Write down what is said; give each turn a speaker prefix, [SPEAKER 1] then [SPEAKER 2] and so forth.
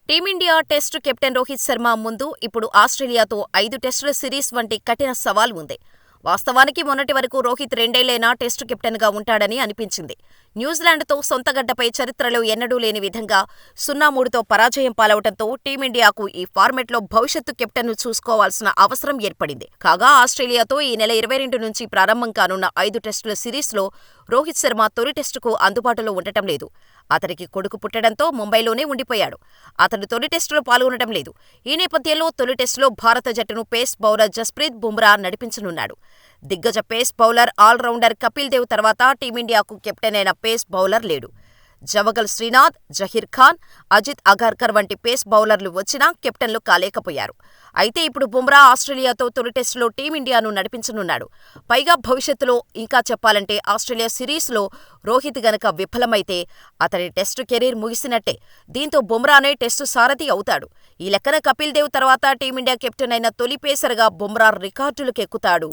[SPEAKER 1] Team India test captain Rohit Sharma ముందు ఇప్పుడు ఆస్ట్రేలియాతో 5 టెస్టుల సిరీస్ వంటి కఠిన సవాల్ ఉంది. వాస్తవానికి మొన్నటి వరకు రోహిత్ రెండేళ్లైనా టెస్టు కెప్టెన్గా ఉంటాడని అనిపించింది. న్యూజిలాండ్తో సొంతగడ్డపై చరిత్రలో ఎన్నడూ లేని విధంగా 0-3తో పరాజయం పాలవటంతో టీమిండియాకు ఈ ఫార్మెట్లో భవిష్యత్తు కెప్టెన్ను చూసుకోవాల్సిన అవసరం ఏర్పడింది. కాగా ఆస్ట్రేలియాతో ఈ నెల 22 నుంచి ప్రారంభం కానున్న 5 టెస్టుల సిరీస్లో రోహిత్ శర్మ తొలి టెస్టుకు అందుబాటులో ఉండటం లేదు. అతడికి కొడుకు పుట్టడంతో ముంబైలోనే ఉండిపోయాడు. అతడు తొలి టెస్టులో పాల్గొనడం లేదు. ఈ నేపథ్యంలో తొలి టెస్టులో భారత జట్టును పేస్ బౌలర్ జస్ప్రీత్ బుమ్రా నడిపించనున్నాడు. దిగ్గజ pace bowler all rounder Kapil Dev తర్వాత టీమిండియాకు కెప్టెన్ అయిన పేస్ బౌలర్ లేడు. జవగల్ శ్రీనాథ్, జహీర్ ఖాన్, అజిత్ అగార్కర్ వంటి పేస్ బౌలర్లు వచ్చినా కెప్టెన్లు కాలేకపోయారు. అయితే ఇప్పుడు బుమ్రా ఆస్ట్రేలియాతో తొలి టెస్టులో టీమిండియాను నడిపించనున్నాడు. పైగా భవిష్యత్తులో ఇంకా చెప్పాలంటే ఆస్ట్రేలియా సిరీస్లో రోహిత్ గనక విఫలమైతే అతడి టెస్టు కెరీర్ ముగిసినట్టే. దీంతో బుమ్రానే టెస్టు సారథి అవుతాడు. ఈ లెక్కన కపిల్ దేవ్ తర్వాత టీమిండియా కెప్టెన్ అయిన తొలి పేసర్గా బుమ్రా రికార్డులకెక్కుతాడు.